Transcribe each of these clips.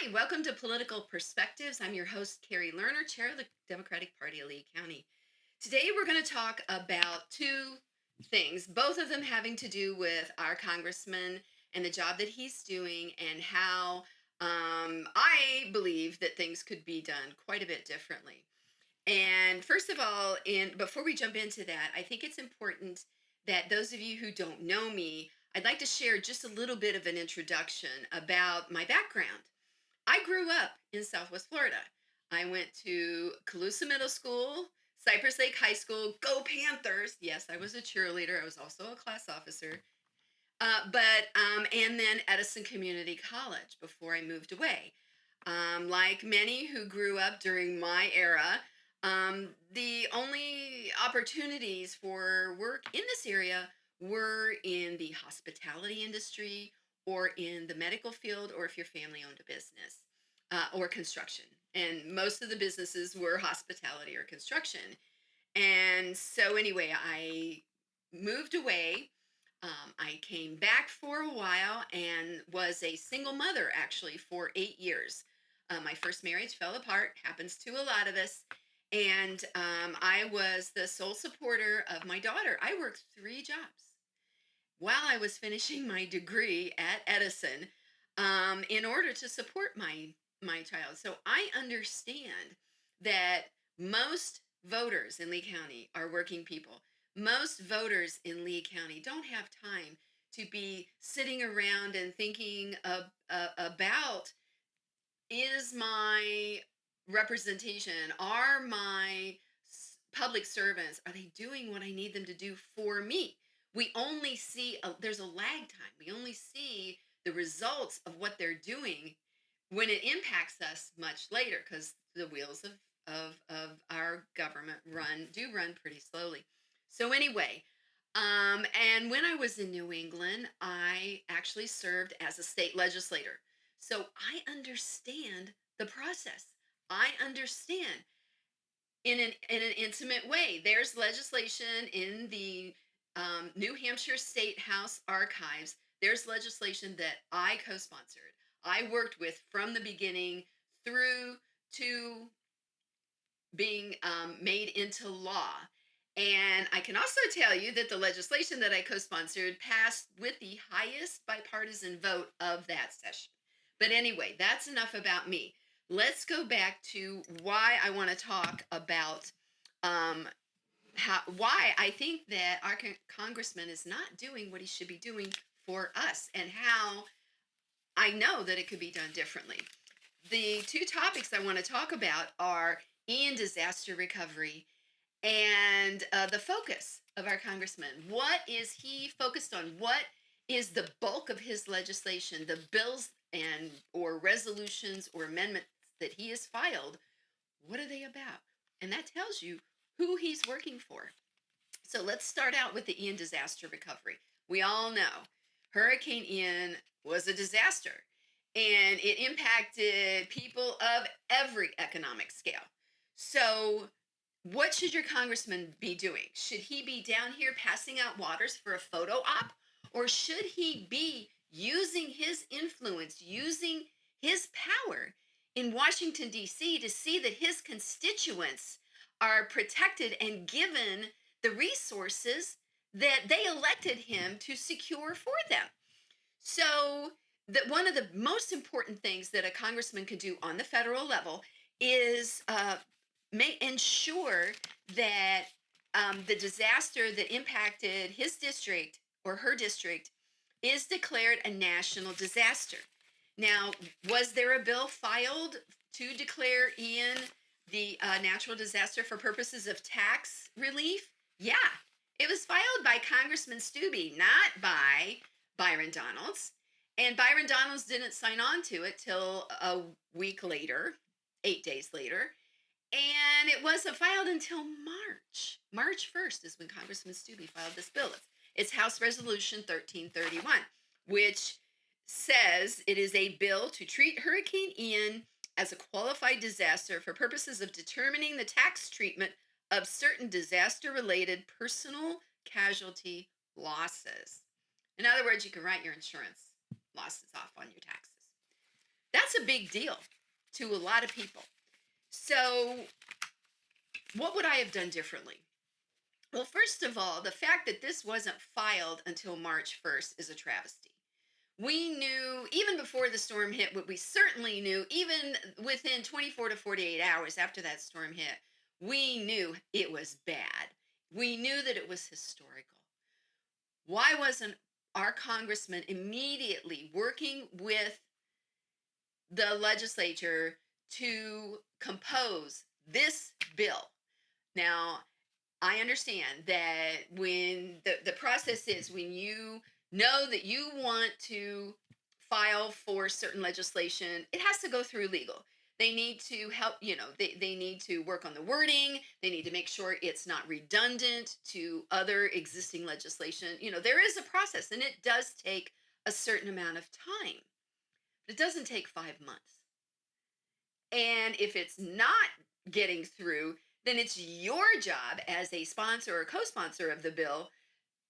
Hi, welcome to Political Perspectives. I'm your host, Kari Lerner, chair of the Democratic Party of Lee County. Today, we're going to talk about two things, both of them having to do with our congressman and the job that he's doing, and how I believe that things could be done quite a bit differently. And first of all, before we jump into that, I think it's important that those of you who don't know me, I'd like to share just a little bit of an introduction about my background. I grew up in Southwest Florida. I went to Calusa Middle School, Cypress Lake High School, go Panthers. Yes, I was a cheerleader. I was also a class officer. And then Edison Community College before I moved away. Like many who grew up during my era, the only opportunities for work in this area were in the hospitality industry or in the medical field, or if your family owned a business or construction. And most of the businesses were hospitality or construction. And so, anyway, I moved away. I came back for a while and was a single mother actually for 8 years. My first marriage fell apart, happens to a lot of us. And I was the sole supporter of my daughter. I worked three jobs while I was finishing my degree at Edison in order to support my child. So I understand that most voters in Lee County are working people. Most voters in Lee County don't have time to be sitting around and thinking about, is my representation, are my public servants, are they doing what I need them to do for me? We only see there's a lag time. We only see the results of what they're doing when it impacts us much later, because the wheels of our government run pretty slowly. So anyway, and when I was in New England, I actually served as a state legislator. So I understand the process. I understand in an intimate way. There's legislation in the New Hampshire State House archives. There's legislation that I co-sponsored. I worked with from the beginning through to being made into law. And I can also tell you that the legislation that I co sponsored passed with the highest bipartisan vote of that session. But anyway, that's enough about me. Let's go back to why I want to talk about um, why I think that our congressman is not doing what he should be doing for us, and how I know that it could be done differently. The two topics I want to talk about are Ian disaster recovery and the focus of our congressman. What is he focused on? What is the bulk of his legislation, the bills and or resolutions or amendments that he has filed? What are they about? And that tells you who he's working for. So let's start out with the Ian disaster recovery. We all know Hurricane Ian was a disaster, and it impacted people of every economic scale. So what should your congressman be doing? Should he be down here passing out waters for a photo op? Or should he be using his influence, using his power in Washington, D.C. to see that his constituents are protected and given the resources that they elected him to secure for them? So, that one of the most important things that a congressman can do on the federal level is ensure that the disaster that impacted his district or her district is declared a national disaster. Now, was there a bill filed to declare Ian the natural disaster for purposes of tax relief? Yeah, it was filed by Congressman Stubbe, not by Byron Donalds. And Byron Donalds didn't sign on to it till a week later, 8 days later. And it wasn't filed until March. March 1st is when Congressman Stubbe filed this bill. It's House Resolution 1331, which says it is a bill to treat Hurricane Ian as a qualified disaster for purposes of determining the tax treatment of certain disaster related personal casualty losses. In other words, you can write your insurance losses off on your taxes. That's a big deal to a lot of people. So, what would I have done differently? Well, first of all, the fact that this wasn't filed until March 1st is a travesty. We knew even before the storm hit, what we certainly knew, even within 24 to 48 hours after that storm hit, we knew it was bad. We knew that it was historical. Why wasn't our congressman immediately working with the legislature to compose this bill? Now, I understand that when the process is when you know that you want to file for certain legislation, it has to go through legal. They need to help, they need to work on the wording. They need to make sure it's not redundant to other existing legislation. There is a process and it does take a certain amount of time. But it doesn't take 5 months. And if it's not getting through, then it's your job as a sponsor or co-sponsor of the bill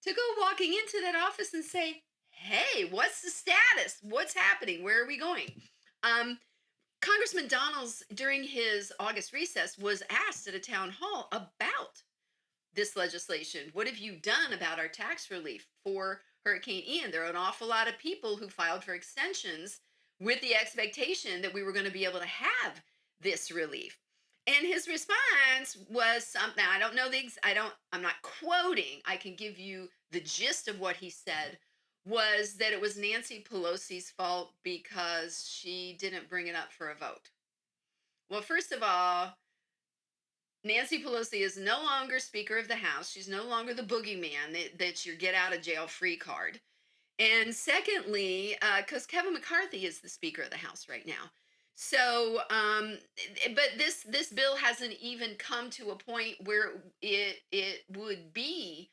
to go walking into that office and say, "Hey, what's the status? What's happening? Where are we going?" Um, Congressman Donalds, during his August recess, was asked at a town hall about this legislation. What have you done about our tax relief for Hurricane Ian? There are an awful lot of people who filed for extensions with the expectation that we were going to be able to have this relief. And his response was something I don't know I'm not quoting. I can give you the gist of what he said was that it was Nancy Pelosi's fault because she didn't bring it up for a vote. Well, first of all, Nancy Pelosi is no longer Speaker of the House. She's no longer the boogeyman that's your get out of jail free card. And secondly, because Kevin McCarthy is the Speaker of the House right now. So, but this bill hasn't even come to a point where it would be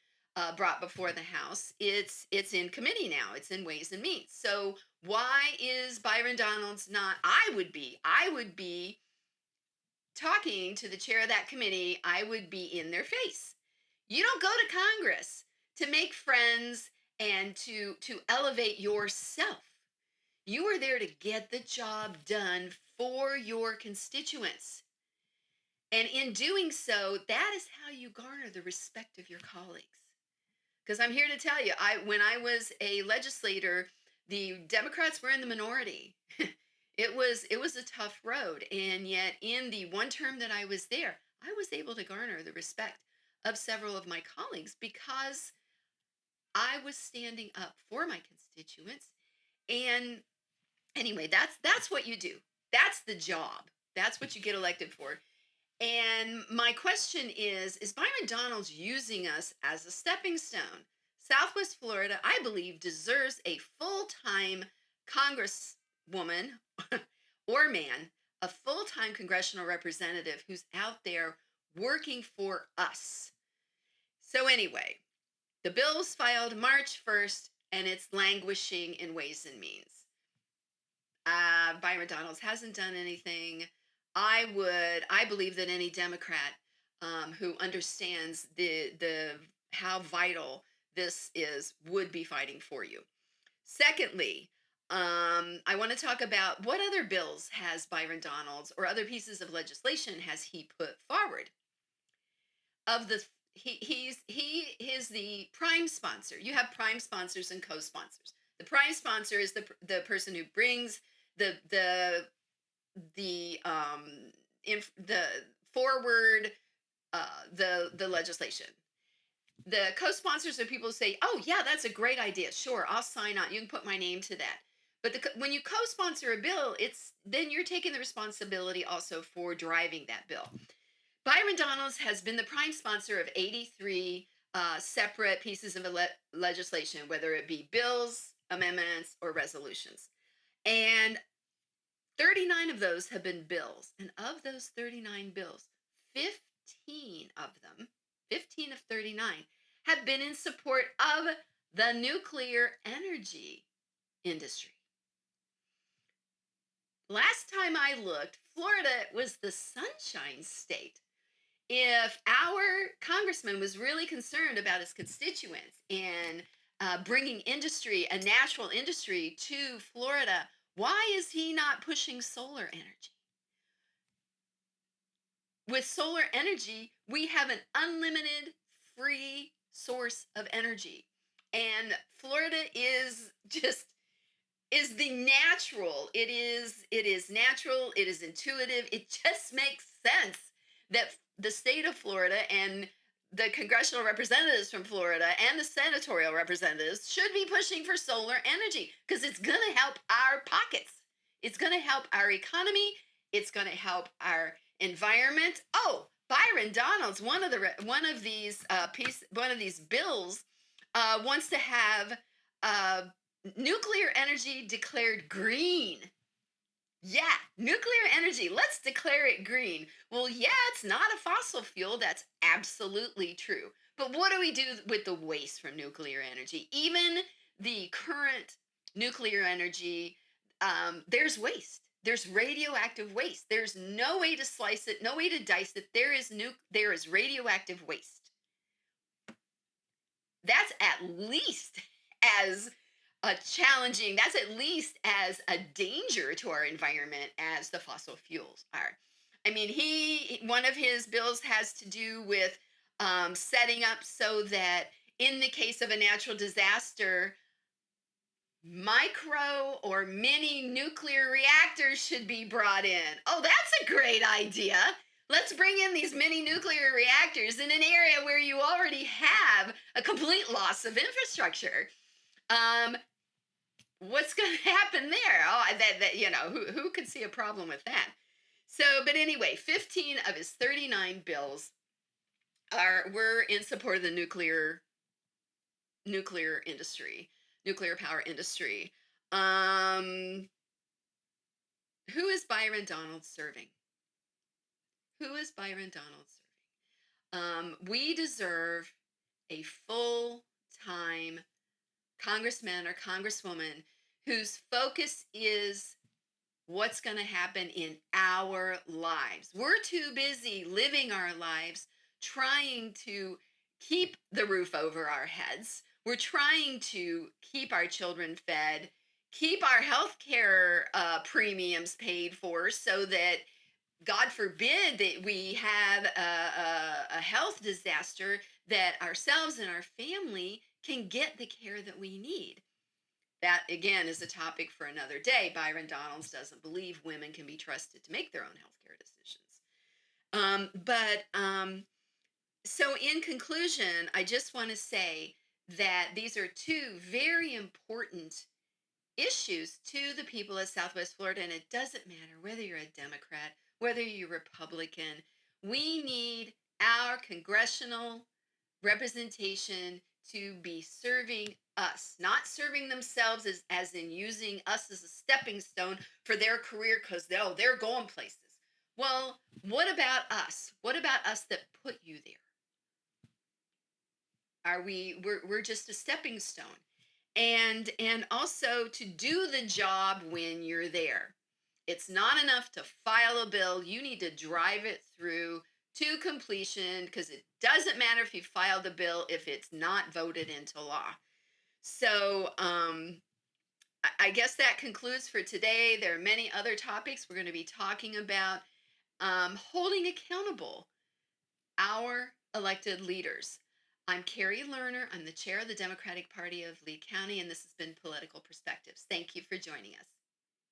brought before the House. It's in committee now. It's in Ways and Means. So why is Byron Donalds not? I would be talking to the chair of that committee, I would be in their face. You don't go to Congress to make friends and to elevate yourself. You are there to get the job done for your constituents. And in doing so, that is how you garner the respect of your colleagues. Because I'm here to tell you, when I was a legislator, the Democrats were in the minority. It was a tough road, and yet in the one term that I was there, I was able to garner the respect of several of my colleagues because I was standing up for my constituents. And anyway, that's what you do. That's the job. That's what you get elected for. And my question is Byron Donalds using us as a stepping stone? Southwest Florida, I believe, deserves a full-time congresswoman or man, a full-time congressional representative who's out there working for us. So anyway, the bill was filed March 1st and it's languishing in Ways and Means. Byron Donalds hasn't done anything. I believe that any Democrat who understands the how vital this is would be fighting for you. Secondly, I want to talk about what other bills has Byron Donalds or other pieces of legislation has he put forward. Of the he is the prime sponsor. You have prime sponsors and co-sponsors. The prime sponsor is the person who brings the the forward the legislation. The co-sponsors are people who say, "Oh yeah, that's a great idea. Sure, I'll sign on. You can put my name to that." But when you co-sponsor a bill, it's then you're taking the responsibility also for driving that bill. Byron Donalds has been the prime sponsor of 83 separate pieces of legislation, whether it be bills, amendments, or resolutions. And 39 of those have been bills. And of those 39 bills, 15 of them, 15 of 39, have been in support of the nuclear energy industry. Last time I looked, Florida was the sunshine state. If our congressman was really concerned about his constituents and bringing industry, a natural industry to Florida, Why is he not pushing solar energy? With solar energy, we have an unlimited free source of energy. And Florida is just is the natural. It is natural, it is intuitive. It just makes sense that the state of Florida and the congressional representatives from Florida and the senatorial representatives should be pushing for solar energy because it's going to help our pockets. It's going to help our economy, it's going to help our environment. Oh, Byron Donalds, one of these bills wants to have uh, nuclear energy declared green. Yeah, nuclear energy. Let's declare it green. Well, yeah, it's not a fossil fuel. That's absolutely true. But what do we do with the waste from nuclear energy? Even the current nuclear energy, there's waste. There's radioactive waste. There's no way to slice it, no way to dice it. There is radioactive waste. That's at least as challenging, that's at least as a danger to our environment as the fossil fuels are. I mean, one of his bills has to do with setting up so that in the case of a natural disaster, micro or mini nuclear reactors should be brought in. Oh, that's a great idea. Let's bring in these mini nuclear reactors in an area where you already have a complete loss of infrastructure. Um, what's going to happen there? Oh, who could see a problem with that? So, but anyway, 15 of his 39 bills were in support of the nuclear industry, nuclear power industry. Um, who is Byron Donald serving? Who is Byron Donald serving? We deserve a full time congressman or congresswoman whose focus is what's going to happen in our lives. We're too busy living our lives trying to keep the roof over our heads. We're trying to keep our children fed, keep our health care premiums paid for so that God forbid that we have a health disaster, that ourselves and our family can get the care that we need. That again is a topic for another day. Byron Donalds doesn't believe women can be trusted to make their own healthcare decisions. So, in conclusion, I just want to say that these are two very important issues to the people of Southwest Florida, and it doesn't matter whether you're a Democrat, whether you're Republican. We need our congressional representation to be serving us, not serving themselves as in using us as a stepping stone for their career because they're going places. Well, what about us? What about us that put you there? We're just a stepping stone. And also to do the job when you're there. It's not enough to file a bill. You need to drive it through to completion because it doesn't matter if you filed a bill if it's not voted into law. So I guess that concludes for today. There are many other topics we're going to be talking about. Holding accountable our elected leaders. I'm Kari Lerner. I'm the chair of the Democratic Party of Lee County, and this has been Political Perspectives. Thank you for joining us.